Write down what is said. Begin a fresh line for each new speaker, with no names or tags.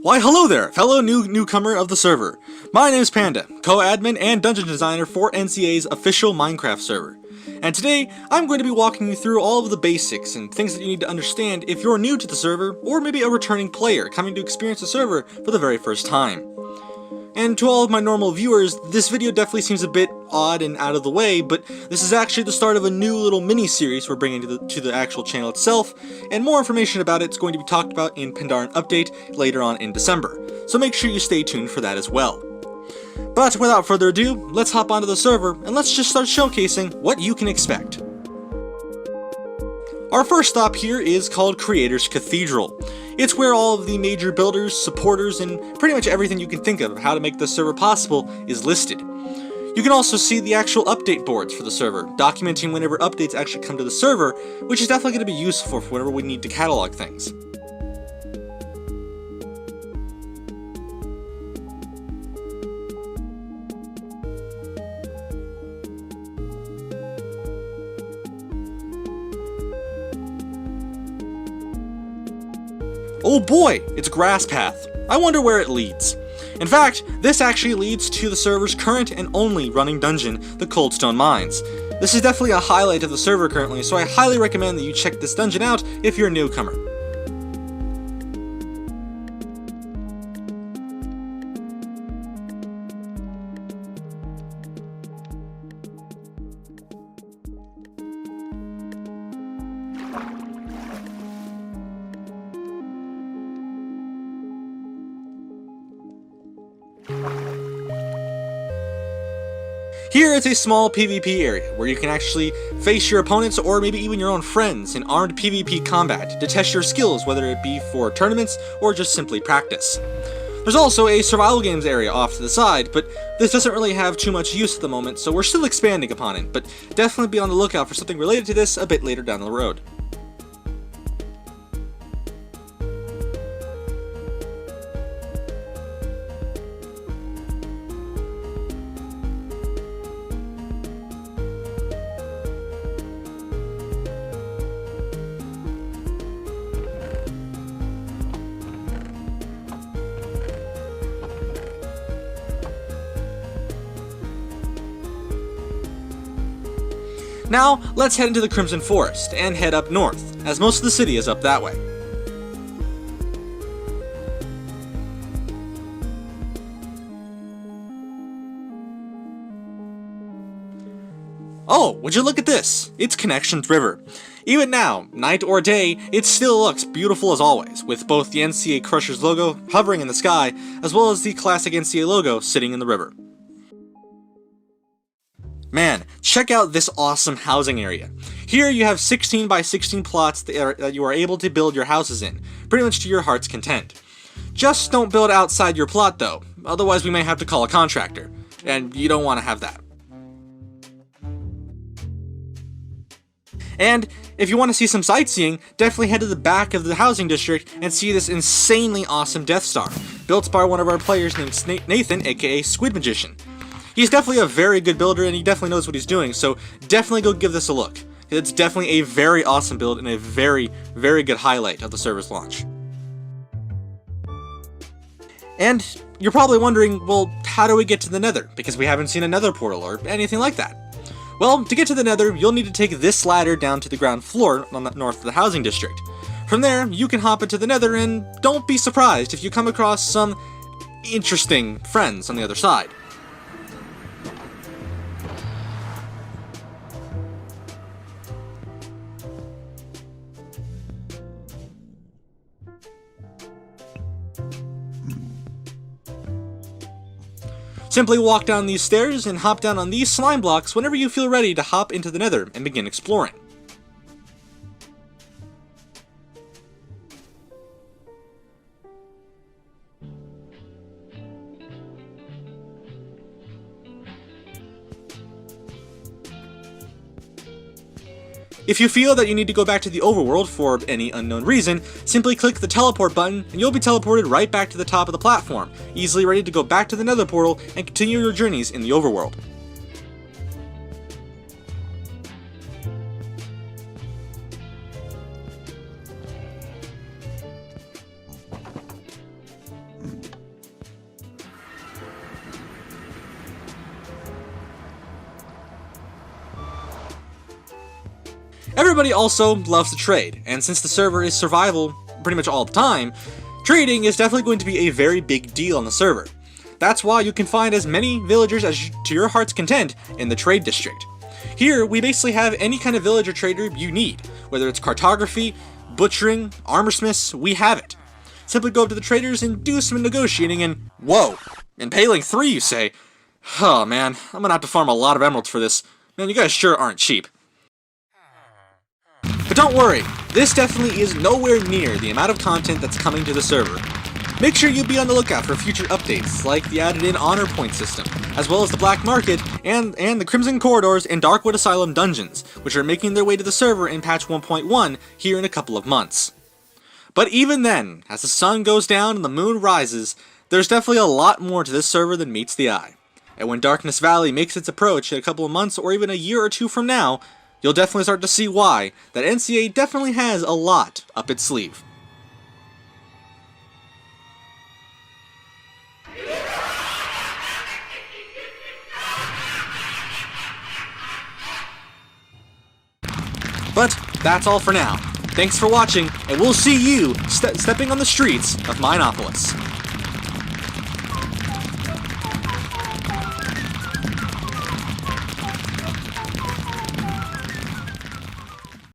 Why hello there, fellow newcomer of the server. My name is Panda, co-admin and dungeon designer for NCA's official Minecraft server. And today, I'm going to be walking you through all of the basics and things that you need to understand if you're new to the server, or maybe a returning player coming to experience the server for the very first time. And to all of my normal viewers, this video definitely seems a bit odd and out of the way, but this is actually the start of a new little mini-series we're bringing to the actual channel itself, and more information about it is going to be talked about in Pandaren Update later on in December, so make sure you stay tuned for that as well. But without further ado, let's hop onto the server, and let's just start showcasing what you can expect. Our first stop here is called Creator's Cathedral. It's where all of the major builders, supporters, and pretty much everything you can think of how to make the server possible is listed. You can also see the actual update boards for the server, documenting whenever updates actually come to the server, which is definitely going to be useful for whenever we need to catalog things. Oh boy, it's Grass Path. I wonder where it leads. In fact, this actually leads to the server's current and only running dungeon, the Coldstone Mines. This is definitely a highlight of the server currently, so I highly recommend that you check this dungeon out if you're a newcomer. Here is a small PvP area where you can actually face your opponents or maybe even your own friends in armed PvP combat to test your skills, whether it be for tournaments or just simply practice. There's also a survival games area off to the side, but this doesn't really have too much use at the moment, so we're still expanding upon it, but definitely be on the lookout for something related to this a bit later down the road. Now, let's head into the Crimson Forest and head up north, as most of the city is up that way. Oh, would you look at this? It's Connections River. Even now, night or day, it still looks beautiful as always, with both the NCA Crushers logo hovering in the sky, as well as the classic NCA logo sitting in the river. Man, check out this awesome housing area. Here you have 16 by 16 plots that you are able to build your houses in, pretty much to your heart's content. Just don't build outside your plot though, otherwise we may have to call a contractor, and you don't want to have that. And if you want to see some sightseeing, definitely head to the back of the housing district and see this insanely awesome Death Star, built by one of our players named Nathan, aka Squid Magician. He's definitely a very good builder and he definitely knows what he's doing, so definitely go give this a look. It's definitely a very awesome build and a very, very good highlight of the server's launch. And you're probably wondering, well, how do we get to the Nether? Because we haven't seen a Nether portal or anything like that. Well, to get to the Nether, you'll need to take this ladder down to the ground floor on the north of the housing district. From there, you can hop into the Nether and don't be surprised if you come across some interesting friends on the other side. Simply walk down these stairs and hop down on these slime blocks whenever you feel ready to hop into the Nether and begin exploring. If you feel that you need to go back to the overworld for any unknown reason, simply click the teleport button and you'll be teleported right back to the top of the platform, easily ready to go back to the Nether portal and continue your journeys in the overworld. Everybody also loves to trade, and since the server is survival pretty much all the time, trading is definitely going to be a very big deal on the server. That's why you can find as many villagers as to your heart's content in the trade district. Here, we basically have any kind of villager trader you need, whether it's cartography, butchering, armorsmiths, we have it. Simply go up to the traders and do some negotiating and, whoa, impaling 3 you say? Oh man, I'm gonna have to farm a lot of emeralds for this. Man, you guys sure aren't cheap. But don't worry, this definitely is nowhere near the amount of content that's coming to the server. Make sure you be on the lookout for future updates, like the added-in honor point system, as well as the Black Market, and the Crimson Corridors and Darkwood Asylum dungeons, which are making their way to the server in patch 1.1 here in a couple of months. But even then, as the sun goes down and the moon rises, there's definitely a lot more to this server than meets the eye. And when Darkness Valley makes its approach in a couple of months or even a year or two from now, you'll definitely start to see why that NCA definitely has a lot up its sleeve. But that's all for now. Thanks for watching, and we'll see you stepping on the streets of Mineopolis.